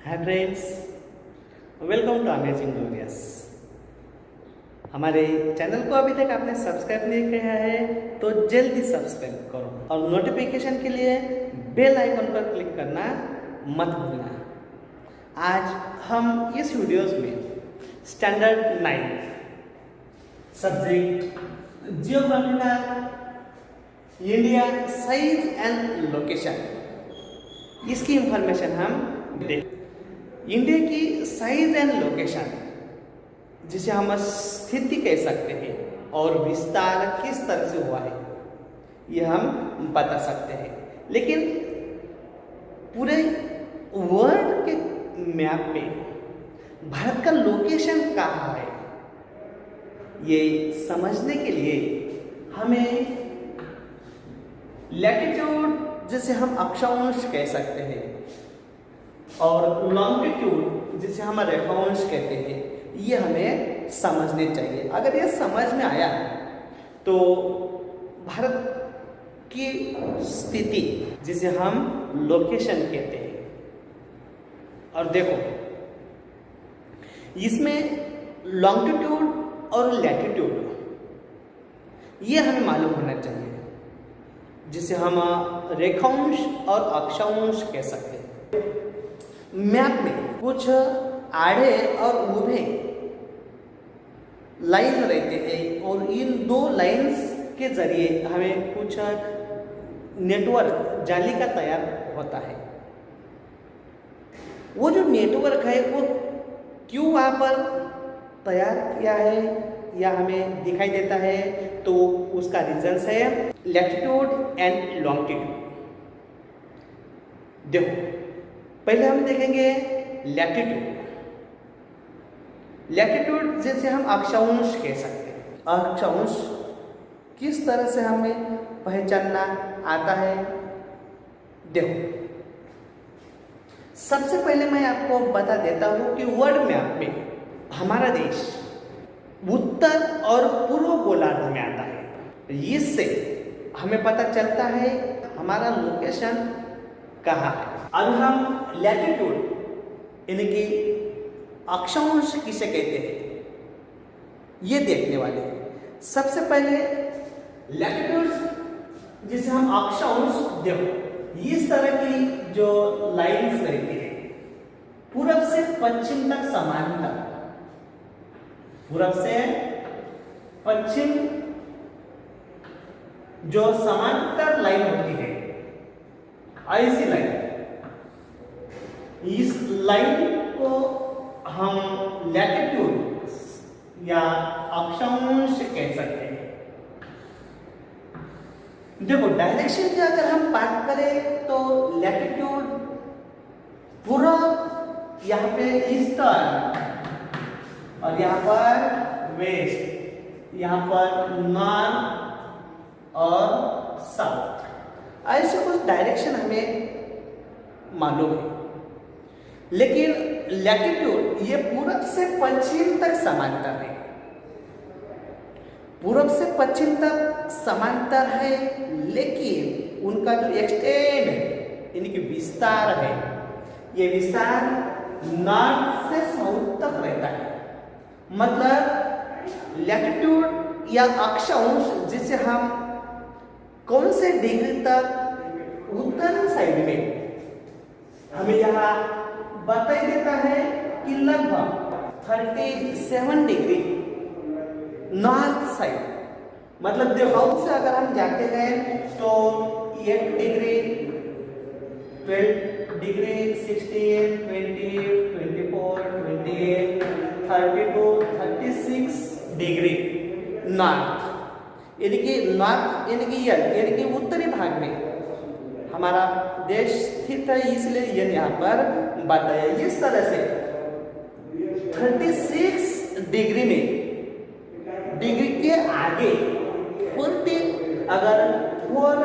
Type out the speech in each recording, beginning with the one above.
Hi friends, welcome to amazing glorious. हमारे channel को अभी तक आपने सब्सक्राइब नहीं किया है तो जल्दी सब्सक्राइब करो और नोटिफिकेशन के लिए बेल आइकन पर क्लिक करना मत भूलना। आज हम इस वीडियोस में स्टैंडर्ड 9 सब्जेक्ट जियोग्राफी का इंडिया साइज एंड लोकेशन, इसकी इंफॉर्मेशन हम देखें। इंडिया की साइज एंड लोकेशन, जिसे हम स्थिति कह सकते हैं, और विस्तार किस तरह से हुआ है यह हम बता सकते हैं। लेकिन पूरे वर्ल्ड के मैप पे भारत का लोकेशन कहाँ है, ये समझने के लिए हमें लैटिट्यूड, जिसे हम अक्षांश कह सकते हैं, और लॉन्गिट्यूड, जिसे हम रेखांश कहते हैं, ये हमें समझने चाहिए। अगर ये समझ में आया तो भारत की स्थिति, जिसे हम लोकेशन कहते हैं, और देखो इसमें लॉन्गिट्यूड और लैटिट्यूड ये हमें मालूम होना चाहिए, जिसे हम रेखांश और अक्षांश कह सकते हैं। मैप में कुछ आड़े और ऊभे लाइन रहते हैं, और इन दो लाइंस के जरिए हमें कुछ नेटवर्क जाली का तैयार होता है। वो जो नेटवर्क है वो क्यों वहाँ पर तैयार किया है या हमें दिखाई देता है, तो उसका रीजंस है लैटिट्यूड एंड लॉन्गिट्यूड। देखो, पहले हम देखेंगे लैटिट्यूड। लैटिट्यूड जैसे हम अक्षांश कह सकते हैं। अक्षांश किस तरह से हमें पहचानना आता है, देखो सबसे पहले मैं आपको बता देता हूं कि वर्ल्ड मैप में हमारा देश उत्तर और पूर्व गोलार्ध में आता है। इससे हमें पता चलता है हमारा लोकेशन कहाँ है। अब हम लैटिट्यूड यानी कि अक्षांश किसे कहते हैं ये देखने वाले हैं। सबसे पहले लैटिट्यूड, जिसे हम अक्षांश, देखो इस तरह की जो लाइंस रहती है, पूरब से पश्चिम तक समांतर, पूरब से पश्चिम जो समांतर लाइन होती है, ऐसी लाइन, इस लाइन को हम लैटिट्यूड या अक्षांश कह सकते हैं। देखो डायरेक्शन की अगर हम बात करें तो लैटिट्यूड पूर्व, यहाँ पे ईस्टर्न, और यहाँ पर वेस्ट, यहाँ पर नॉर्थ और साउथ, ऐसे कुछ डायरेक्शन हमें मालूम है। लेकिन लैटिट्यूड ये पूरब से पश्चिम तक समांतर है, पूरब से पश्चिम तक समांतर है, लेकिन उनका जो एक्सटेंड है यानी कि विस्तार है, ये विस्तार नॉर्थ से साउथ तक रहता है। मतलब लैटिट्यूड या अक्षांश, जिसे हम कौन से डिग्री तक उत्तर साइड में, हमें यहाँ बताई देता है कि लगभग 37 डिग्री नॉर्थ साइड। मतलब साउथ से अगर हम जाते हैं तो 8 डिग्री, 12 डिग्री, 16, 20, 24, 28, 32, 36 डिग्री नॉर्थ, यानी कि नॉर्थ यानी कि यानी कि उत्तरी भाग में हमारा देश स्थित है, इसलिए ये यहाँ पर बताया। इस तरह से 36 डिग्री में, डिग्री के आगे 40, अगर 4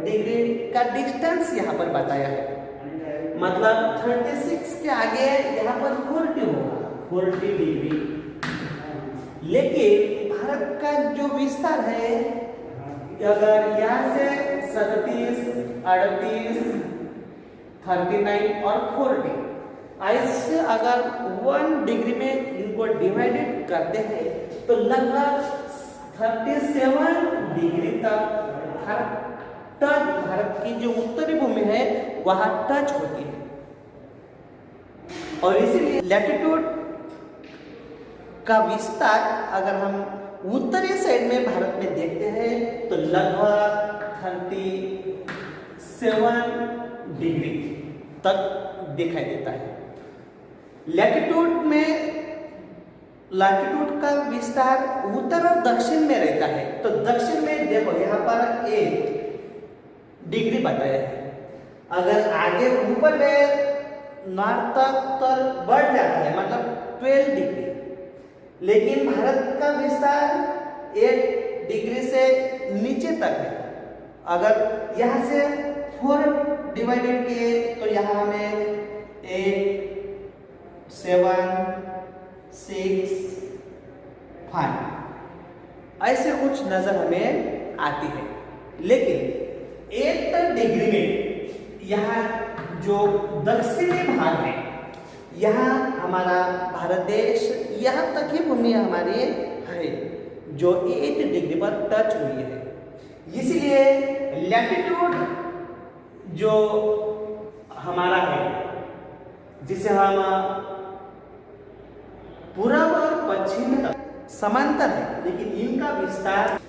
डिग्री का डिस्टेंस यहाँ पर बताया है, मतलब 36 के आगे यहाँ पर 40 होगा, 40 डिग्री। लेकिन भारत का जो विस्तार है, अगर यहाँ से 37, 38, 39 और 40, ऐसे अगर 1 डिग्री में इनको डिवाइडेड करते हैं तो लगभग 37 डिग्री तक भारत की जो उत्तरी भूमि है वहां टच होती है। और इसीलिए लैटिट्यूड का विस्तार अगर हम उत्तरी साइड में भारत में देखते हैं तो लगभग 37 डिग्री तक दिखाई देता है। लैटिट्यूड का विस्तार उत्तर और दक्षिण में रहता है। तो दक्षिण में देखो यहाँ पर 1 डिग्री बताया है। अगर आगे ऊपर गए नॉर्थ तक तो बढ़ जाता है, मतलब 12 डिग्री। लेकिन भारत का विस्तार 1 डिग्री से नीचे तक है। अगर यहाँ से 4 डिवाइडेड किए तो यहाँ हमें 8, 7, 6, 5 ऐसे कुछ नजर हमें आती है। लेकिन 1 डिग्री में यहाँ जो दक्षिणी भाग है, यहाँ हमारा भारत देश यहाँ तक ही भूमि हमारी है जो 8 डिग्री पर टच हुई है। इसलिए लैटिट्यूड जो हमारा है, जिसे हम पूर्व और पश्चिम तक समांतर है, लेकिन इनका विस्तार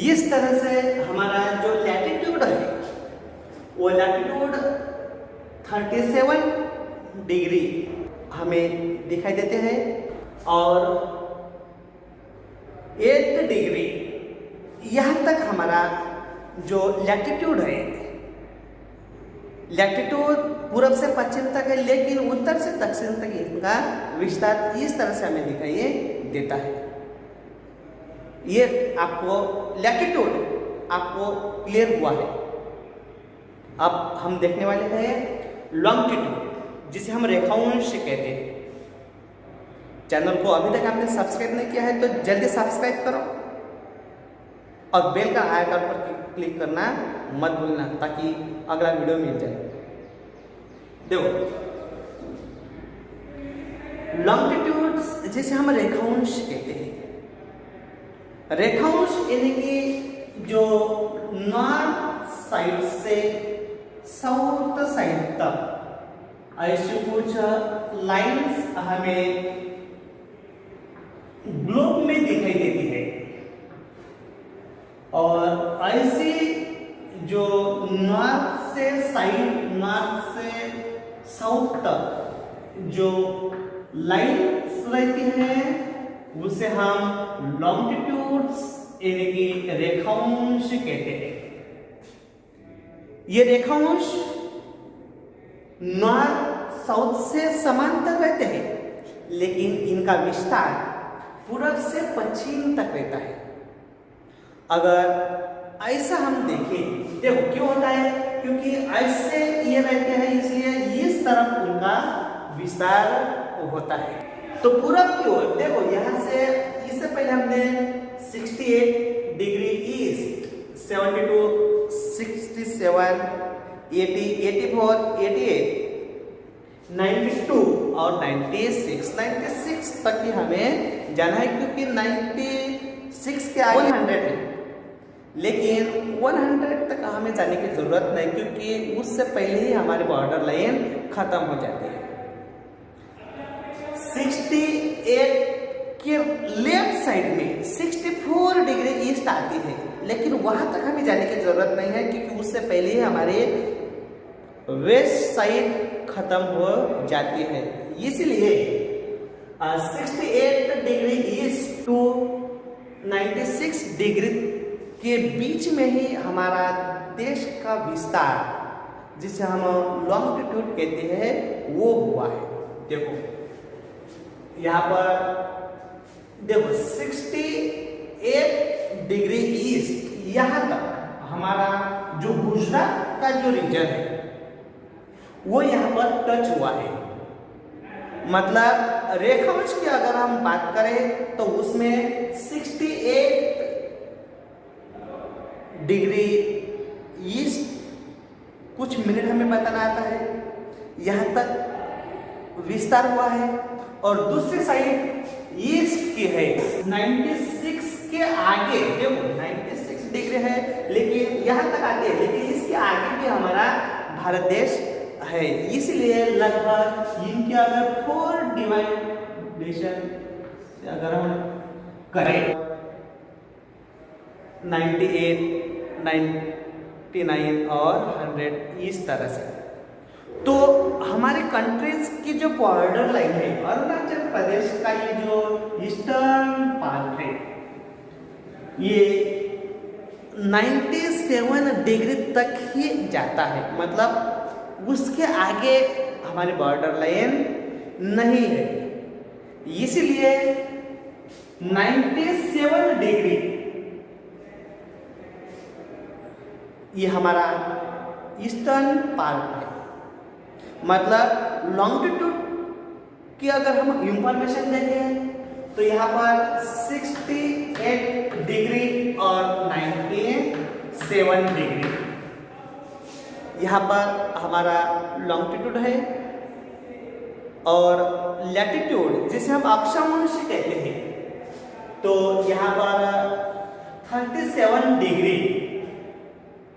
इस तरह से हमारा जो लैटिट्यूड है वो लैटिट्यूड 37 डिग्री हमें दिखाई देते हैं और 8 डिग्री यहाँ तक हमारा जो लैटिट्यूड है, लैटिट्यूड पूर्व से पश्चिम तक है, लेकिन उत्तर से दक्षिण तक इनका विस्तार इस तरह से हमें दिखाई देता है। ये आपको लैटिट्यूड आपको क्लियर हुआ है। अब हम देखने वाले हैं लॉन्गिट्यूड, जिसे हम रेखांश कहते हैं। चैनल को अभी तक आपने सब्सक्राइब नहीं किया है तो जल्दी सब्सक्राइब करो और बेल का आइकन पर क्लिक करना मत भूलना ताकि अगला वीडियो मिल जाए। देखो, लॉन्गिट्यूड जिसे हम रेखांश कहते हैं। रेखांश यानी कि जो नॉर्थ साइड से साउथ साइड तक ऐसे कुछ लाइंस हमें ग्लोब में दिखाई देती है और ऐसी जो नॉर्थ से साउथ तक जो लाइंस रहती हैं उसे हम लॉन्गिट्यूड्स यानी कि रेखांश कहते हैं। ये रेखांश नॉर्थ साउथ से समांतर रहते हैं, लेकिन इनका विस्तार पूर्व से पश्चिम तक रहता है। अगर ऐसा हम देखें, देखो क्यों होता है, क्योंकि ऐसे ये रहते हैं इसलिए इस तरफ उनका विस्तार होता है। तो पूरब की ओर देखो, यहाँ से इससे पहले हमने 68 डिग्री ईस्ट, 72, 67, 80, 84, 88, 92 और 96 तक ही हमें जाना है, क्योंकि 96 के आगे 100 है। लेकिन 100 तक हमें जाने की जरूरत नहीं, क्योंकि उससे पहले ही हमारी बॉर्डर लाइन खत्म हो जाती है। 68 के लेफ्ट साइड में 64 डिग्री ईस्ट आती है, लेकिन वहां तक हमें जाने की जरूरत नहीं है, क्योंकि उससे पहले ही हमारे वेस्ट साइड खत्म हो जाती है। इसलिए 68 डिग्री ईस्ट टू 96 डिग्री के बीच में ही हमारा देश का विस्तार, जिसे हम लॉन्गिट्यूड कहते हैं, वो हुआ है। देखो यहाँ पर देखो 68 डिग्री ईस्ट यहाँ तक हमारा जो गुजरात का जो रीजन है वो यहाँ पर टच हुआ है। मतलब रेखांश की अगर हम बात करें तो उसमें 68 डिग्री ईस्ट कुछ मिनट हमें बताना आता है, यहाँ तक विस्तार हुआ है और दूसरी साइड ईस्ट की है 96 के आगे, देखो 96 डिग्री है लेकिन यहाँ तक आते हैं, लेकिन इसके आगे भी हमारा भारत देश है। इसलिए लगभग इनके अगर 4 डिवाइडेशन अगर हम करें 98, 99 और 100 इस तरह से, तो हमारे कंट्रीज की जो बॉर्डर लाइन है अरुणाचल प्रदेश का ये जो ईस्टर्न पार्ट है ये 97 डिग्री तक ही जाता है, मतलब उसके आगे हमारी बॉर्डर लाइन नहीं है। इसलिए 97 डिग्री ये हमारा ईस्टर्न पार्ट है। मतलब लॉन्गिट्यूड की अगर हम इंफॉर्मेशन देखें तो यहाँ पर 68 डिग्री और 97 डिग्री यहाँ पर हमारा लॉन्गिट्यूड है, और लैटिट्यूड जिसे हम अक्षांश कहते हैं तो यहाँ पर 37 डिग्री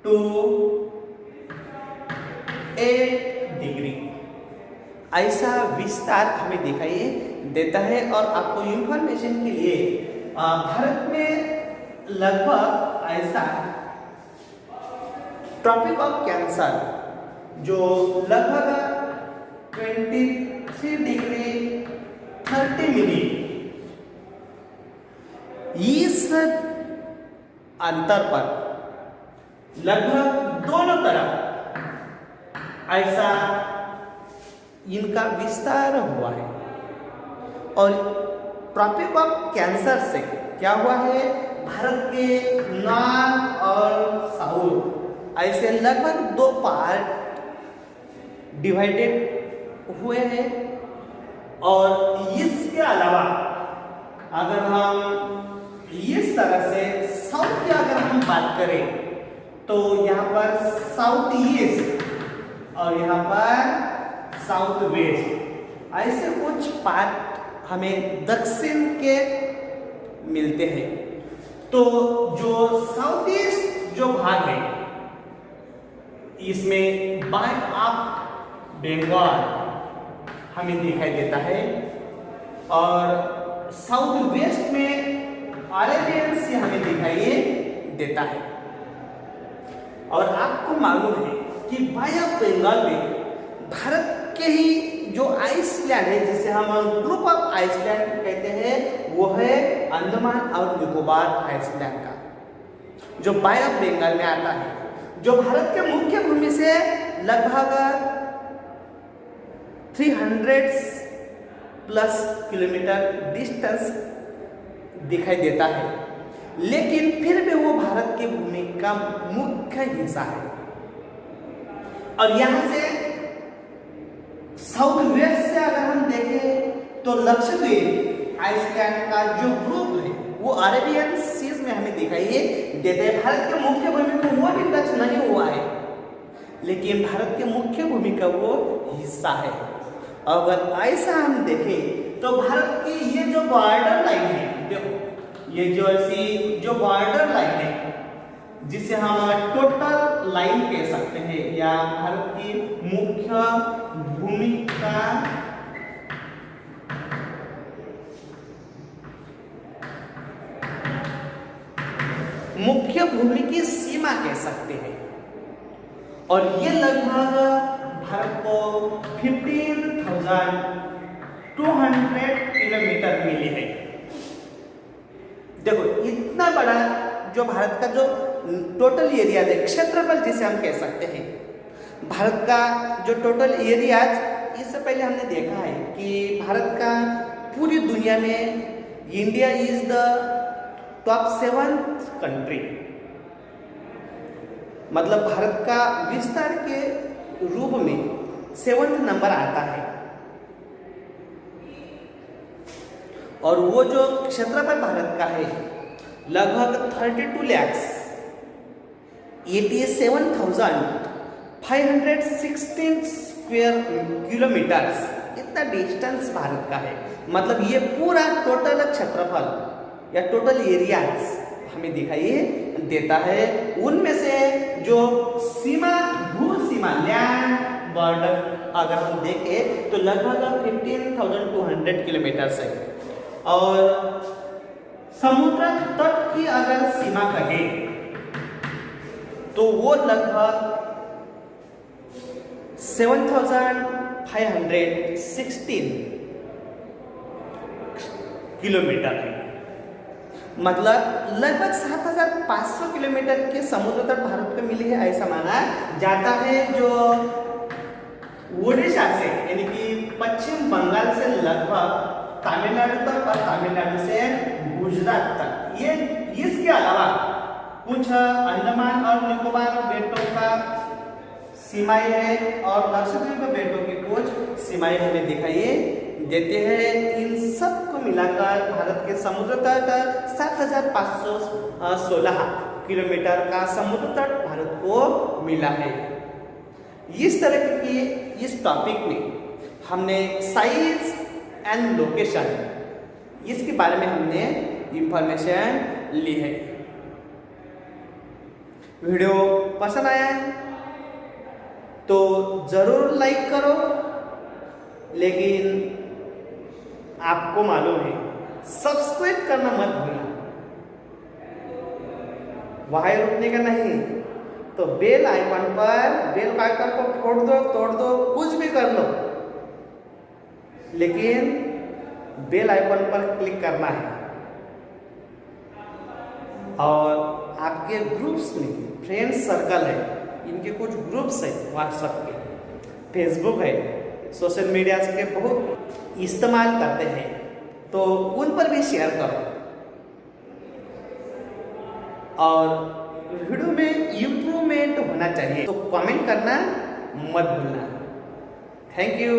टू 8 डिग्री ऐसा विस्तार हमें दिखाई देता है। और आपको इंफॉर्मेशन के लिए भारत में लगभग ऐसा ट्रॉपिक ऑफ कैंसर जो लगभग 23 डिग्री 30 मिनट इस अंतर पर लगभग दोनों तरफ ऐसा इनका विस्तार हुआ है। और ट्रॉपिक ऑफ कैंसर से क्या हुआ है, भारत के नॉर्थ और साउथ ऐसे लगभग 2 पार्ट डिवाइडेड हुए हैं। और इसके अलावा अगर हम इस तरह से साउथ की अगर हम बात करें तो यहाँ पर साउथ ईस्ट और यहाँ पर साउथ वेस्ट ऐसे कुछ पार्ट हमें दक्षिण के मिलते हैं। तो जो साउथ ईस्ट जो भाग है इसमें बाय ऑफ बंगाल हमें दिखाई देता है, और साउथ वेस्ट में अरेबियन सी हमें दिखाई देता है। और आपको मालूम है कि बाय ऑफ बंगाल में भारत के ही जो आइसलैंड है जिसे हम ग्रुप ऑफ आइसलैंड कहते हैं वो है अंडमान और निकोबार आइसलैंड का, जो बाय ऑफ बंगाल में आता है, जो भारत के मुख्य भूमि से लगभग 300+ किलोमीटर डिस्टेंस दिखाई देता है, लेकिन फिर भी वो भारत की भूमि का मुख्य हिस्सा है। और यहाँ से साउथ वेस्ट से अगर हम देखें तो लक्षद्वीप आइसलैंड का जो ग्रुप है वो अरेबियन सीज में हमें दिखाई देते हैं। भारत के मुख्य भूमि को वो भी टच नहीं हुआ है, लेकिन भारत के मुख्य भूमि का वो हिस्सा है। अगर ऐसा हम देखें तो भारत की ये जो बॉर्डर लाइन है, देखो ये जो ऐसी जो बॉर्डर लाइन है जिसे हम टोटल लाइन कह सकते हैं, या भारत की मुख्य भूमि का मुख्य भूमि की सीमा कह सकते हैं। और ये लगभग भारत को 15,200 किलोमीटर मिली है। देखो इतना बड़ा जो भारत का जो टोटल एरिया है, क्षेत्रफल जिसे हम कह सकते हैं, भारत का जो टोटल एरिया, इससे पहले हमने देखा है कि भारत का पूरी दुनिया में India is the top 7 country, मतलब भारत का विस्तार के रूप में 7th नंबर आता है। और वो जो क्षेत्रफल भारत का है लगभग 32,87,516 स्क्वायर किलोमीटर्स इतना डिस्टेंस भारत का है। मतलब ये पूरा टोटल क्षेत्रफल या टोटल एरियाज हमें दिखाई देता है। उनमें से जो सीमा, भू सीमा, लैंड बॉर्डर अगर हम देखें तो लगभग 15,200 किलोमीटर है। और समुद्र तट की अगर सीमा कहें तो वो लगभग 7,516 किलोमीटर है। मतलब लगभग 7,500 किलोमीटर के समुद्र तट भारत को मिली है, ऐसा माना जाता है। जो ओडिशा से यानी कि पश्चिम बंगाल से लगभग तमिलनाडु तक और तमिलनाडु से गुजरात तक, ये इसके अलावा कुछ अंडमान और निकोबार बेटों का सीमाएं है और लक्षद्वीप बेटों की कुछ सीमाएं हमें दिखाई देते हैं। इन सब को मिलाकर भारत के समुद्र तट 7,516 किलोमीटर का समुद्र तट भारत को मिला है। इस तरह की इस टॉपिक में हमने साइज एंड लोकेशन, इसके बारे में हमने इंफॉर्मेशन ली है। वीडियो पसंद आया है तो जरूर लाइक करो, लेकिन आपको मालूम है सब्सक्राइब करना मत भूलना। वहां रुकने का नहीं तो बेल आइकन पर, बेल आइकन को फोड़ दो, तोड़ दो, कुछ भी कर लो, लेकिन बेल आइकन पर क्लिक करना है। और आपके ग्रुप्स में फ्रेंड्स सर्कल है, इनके कुछ ग्रुप्स है, व्हाट्सएप के, फेसबुक है, सोशल मीडिया के बहुत इस्तेमाल करते हैं, तो उन पर भी शेयर करो। और वीडियो में इम्प्रूवमेंट होना चाहिए तो कमेंट करना मत भूलना। Thank you.